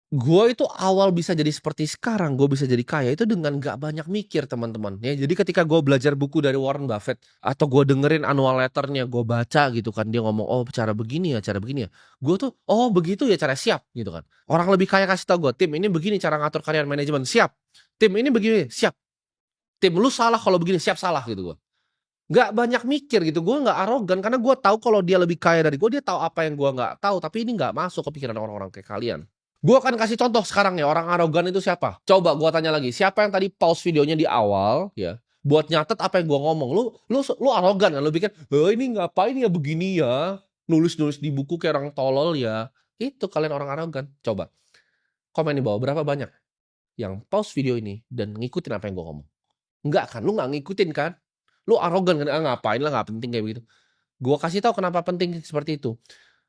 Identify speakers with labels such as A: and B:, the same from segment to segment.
A: Gue itu awal bisa jadi seperti sekarang, gue bisa jadi kaya itu dengan nggak banyak mikir teman-teman, ya. Jadi ketika gue belajar buku dari Warren Buffett, atau gue dengerin annual letter-nya, gue baca gitu kan, dia ngomong, "Oh cara begini ya." Gue tuh, "Oh begitu ya cara siap," gitu kan. Orang lebih kaya kasih tahu gue, "Tim ini begini cara ngatur karier manajemen," siap. "Tim ini begini," siap. "Tim lu salah kalau begini," siap salah gitu gue. Nggak banyak mikir gitu, gue nggak arogan karena gue tahu kalau dia lebih kaya dari gue, dia tahu apa yang gue nggak tahu, tapi ini nggak masuk ke pikiran orang-orang kayak kalian. Gue akan kasih contoh sekarang ya, orang arogan itu siapa? Coba gue tanya lagi, siapa yang tadi pause videonya di awal ya, buat nyatet apa yang gue ngomong? Lu arogan kan, lu pikir, "Oh ini ngapain ya begini ya, nulis-nulis di buku kayak orang tolol ya." Itu kalian orang arogan. Coba komen di bawah berapa banyak yang pause video ini dan ngikutin apa yang gue ngomong? Enggak kan, lu nggak ngikutin kan? Lu arogan kan, "Ah, ngapain lah, nggak penting," kayak begitu. Gua kasih tahu kenapa penting seperti itu.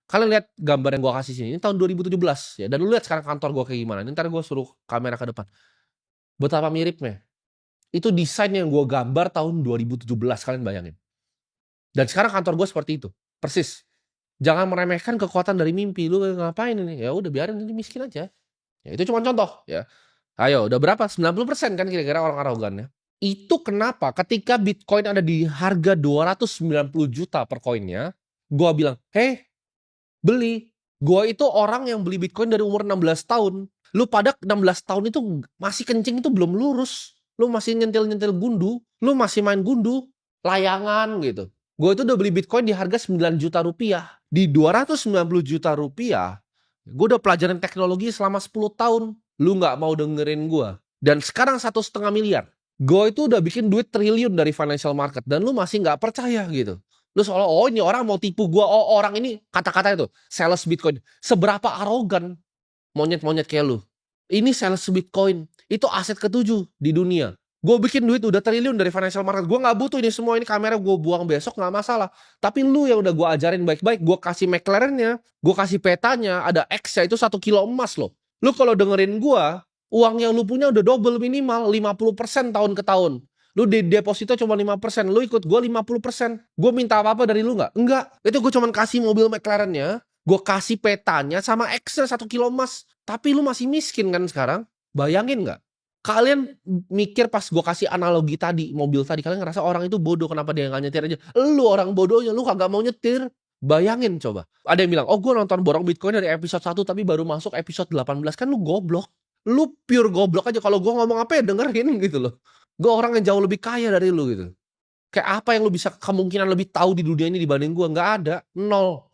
A: Kalian lihat gambar yang gua kasih sini, ini tahun 2017 ya, dan lu lihat sekarang kantor gua kayak gimana. Ini entar gua suruh kamera ke depan. Betapa miripnya. Itu desain yang gua gambar tahun 2017, kalian bayangin. Dan sekarang kantor gua seperti itu, persis. Jangan meremehkan kekuatan dari mimpi. Lu ngapain ini? Ya udah biarin ini miskin aja. Ya itu cuma contoh ya. Ayo udah berapa? 90% kan kira-kira orang arogan ya. Itu kenapa ketika Bitcoin ada di harga 290 juta per koinnya, gua bilang, "Hei, beli." Gua itu orang yang beli Bitcoin dari umur 16 tahun. Lu pada 16 tahun itu masih kencing itu belum lurus. Lu masih nyentil-nyentil gundu, lu masih main gundu, layangan gitu. Gua itu udah beli Bitcoin di harga 9 juta rupiah. Di 290 juta rupiah, gua udah pelajarin teknologi selama 10 tahun. Lu nggak mau dengerin gua. Dan sekarang 1,5 miliar. Gua itu udah bikin duit triliun dari financial market dan lu masih nggak percaya gitu. Lu seolah, "Oh ini orang mau tipu gua, oh orang ini," kata-kata itu, sales Bitcoin. Seberapa arogan monyet-monyet kayak lu. Ini sales Bitcoin, itu aset ketujuh di dunia. Gue bikin duit udah triliun dari financial market. Gue nggak butuh ini semua, ini kamera gue buang besok nggak masalah. Tapi lu yang udah gue ajarin baik-baik, gue kasih McLaren-nya, gue kasih petanya, ada X-nya, itu 1 kilo emas loh. Lu kalau dengerin gue, uang yang lu punya udah double minimal 50% tahun ke tahun. Lu di deposito cuma 5%, lu ikut gue 50%. Gue minta apa-apa dari lu nggak? Enggak. Itu gue cuma kasih mobil McLaren-nya, gue kasih petanya sama X-nya 1 kilo emas. Tapi lu masih miskin kan sekarang? Bayangin nggak? Kalian mikir pas gue kasih analogi tadi, mobil tadi, kalian ngerasa orang itu bodoh, kenapa dia nggak nyetir aja? Lu orang bodohnya, lu kagak mau nyetir. Bayangin coba. Ada yang bilang, "Oh gue nonton Borong Bitcoin dari episode 1 tapi baru masuk episode 18." Kan lu goblok. Lu pure goblok aja, kalau gue ngomong apa ya dengerin gitu loh. Gue orang yang jauh lebih kaya dari lu gitu. Kayak apa yang lu bisa kemungkinan lebih tahu di dunia ini dibanding gue? Nggak ada, nol.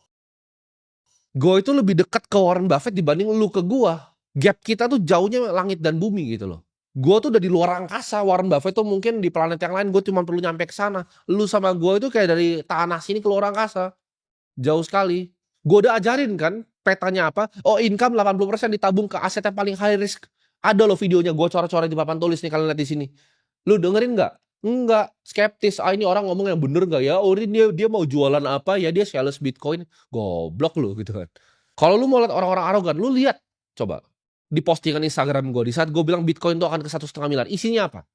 A: Gue itu lebih dekat ke Warren Buffett dibanding lu ke gua. Gap kita tuh jauhnya langit dan bumi gitu loh. Gue tuh udah di luar angkasa, Warren Buffett tuh mungkin di planet yang lain, gue cuma perlu nyampe ke sana. Lu sama gue itu kayak dari tanah sini ke luar angkasa, jauh sekali. Gue udah ajarin kan petanya apa? Oh, income 80% ditabung ke aset yang paling high risk. Ada loh videonya, gue coret-coret di papan tulis nih, kalian lihat di sini. Lu dengerin nggak? Enggak, skeptis. Ah ini orang ngomong yang bener nggak ya? Oh ini dia mau jualan apa ya? Dia sales Bitcoin. Goblok lu gitu kan. Kalau lu mau lihat orang-orang arogan, lu lihat coba di postingan Instagram gue di saat gue bilang Bitcoin tuh akan ke 1,5 miliar. Isinya apa?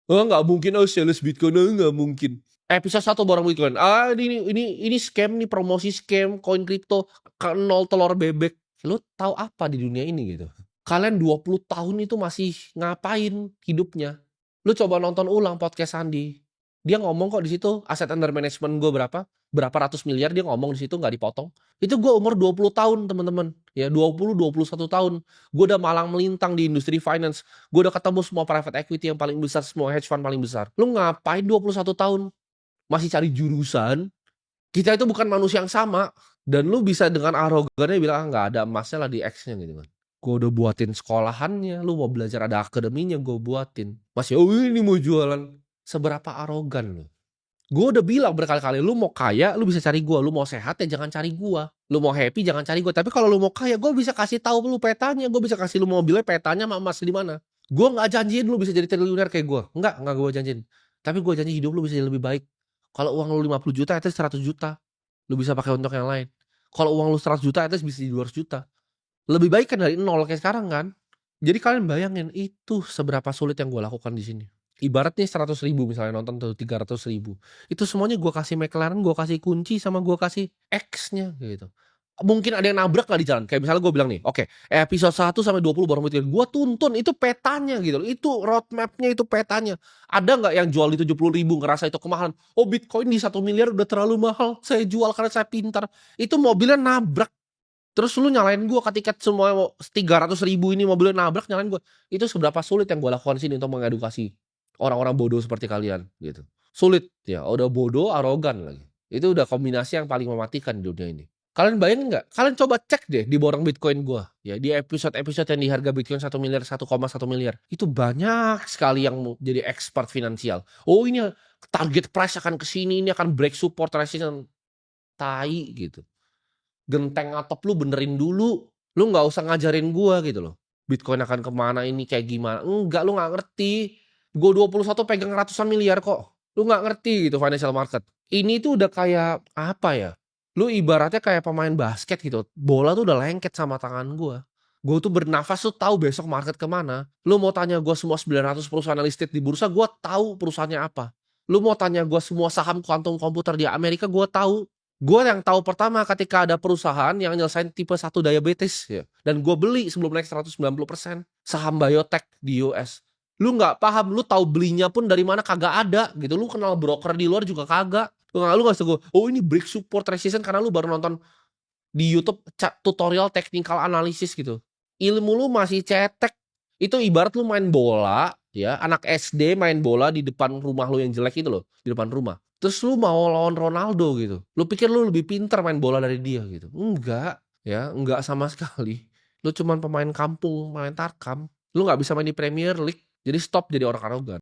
A: Oh nggak mungkin, oh sales Bitcoin, oh nggak mungkin. Episode 1 barang Bitcoin. Ah ini scam nih, promosi scam koin kripto ke nol telur bebek. Lu tahu apa di dunia ini gitu? Kalian 20 tahun itu masih ngapain hidupnya? Lu coba nonton ulang podcast Sandi. Dia ngomong kok di situ aset under management gue berapa? Berapa ratus miliar dia ngomong di situ nggak dipotong. Itu gue umur 20 tahun teman-teman. Ya 21 tahun. Gue udah malang melintang di industri finance. Gue udah ketemu semua private equity yang paling besar, semua hedge fund paling besar. Lu ngapain 21 tahun? Masih cari jurusan? Kita itu bukan manusia yang sama. Dan lu bisa dengan arogannya bilang, "Ah, nggak ada emasnya lah di X-nya," gitu kan. Gue udah buatin sekolahannya, lu mau belajar ada akademinya gue buatin. Masih, "Oh ini mau jualan." Seberapa arogan lu. Gue udah bilang berkali-kali, lu mau kaya lu bisa cari gue, lu mau sehat ya jangan cari gue, lu mau happy jangan cari gue. Tapi kalau lu mau kaya gue bisa kasih tahu lu petanya, gue bisa kasih lu mobilnya petanya sama emas di mana. Gue nggak janjiin lu bisa jadi triliuner kayak gue, nggak gue janjiin. Tapi gue janji hidup lu bisa jadi lebih baik. Kalau uang lu 50 juta, itu 100 juta. Lu bisa pakai untuk yang lain. Kalau uang lu 100 juta, itu bisa jadi 200 juta. Lebih baik kan dari nol kayak sekarang kan. Jadi kalian bayangin itu seberapa sulit yang gue lakukan di sini. Ibaratnya 100.000 misalnya nonton tuh 300.000. Itu semuanya gue kasih McLaren, gue kasih kunci sama gue kasih X-nya gitu. mungkin ada yang nabrak nggak di jalan? Kayak misalnya gue bilang nih, oke, episode 1 sampai 20 baru Bitcoin. Gue tuntun itu petanya gitu loh. Itu roadmap-nya, itu petanya. Ada nggak yang jual di 70.000 ngerasa itu kemahalan? Oh, Bitcoin di 1 miliar udah terlalu mahal. Saya jual karena saya pintar. Itu mobilnya nabrak. Terus lu nyalain gue ketika semua 300.000 ini mobilnya nabrak, nyalain gue. Itu seberapa sulit yang gue lakukan sini untuk mengedukasi orang-orang bodoh seperti kalian gitu. Sulit ya, udah bodoh, arogan lagi. Itu udah kombinasi yang paling mematikan di dunia ini. Kalian bayangin nggak? Kalian coba cek deh di borong Bitcoin gua ya, di episode-episode yang di harga Bitcoin 1 miliar, 1,1 miliar. Itu banyak sekali yang mau jadi expert finansial. Oh, ini target price akan ke sini, ini akan break support resistance. Tai gitu. Genteng atop lu benerin dulu. Lu nggak usah ngajarin gua gitu loh. Bitcoin akan kemana, ini kayak gimana. Enggak, lu nggak ngerti. Gua 21 pegang ratusan miliar kok. Lu nggak ngerti gitu financial market. Ini tuh udah kayak apa ya? Lu ibaratnya kayak pemain basket gitu. Bola tuh udah lengket sama tangan gua. Gue tuh bernafas tuh tahu besok market kemana. Lu mau tanya gua semua 900 perusahaan listed di bursa, gua tahu perusahaannya apa. Lu mau tanya gua semua saham kuantum komputer di Amerika, gua tahu. Gue yang tahu pertama ketika ada perusahaan yang nyelesain tipe 1 diabetes ya. Dan gue beli sebelum naik 190% saham biotech di US. Lu nggak paham, lu tahu belinya pun dari mana kagak ada gitu. Lu kenal broker di luar juga kagak. Lu nggak sego, oh ini break support resistance karena lu baru nonton di YouTube tutorial technical analysis gitu. Ilmu lu masih cetek. Itu ibarat lu main bola ya, anak SD main bola di depan rumah lu yang jelek itu loh, di depan rumah. Terus lu mau lawan Ronaldo gitu. Lu pikir lu lebih pintar main bola dari dia gitu. Enggak, ya, enggak sama sekali. Lu cuman pemain kampung, pemain tarkam. Lu nggak bisa main di Premier League. Jadi stop jadi orang arogan.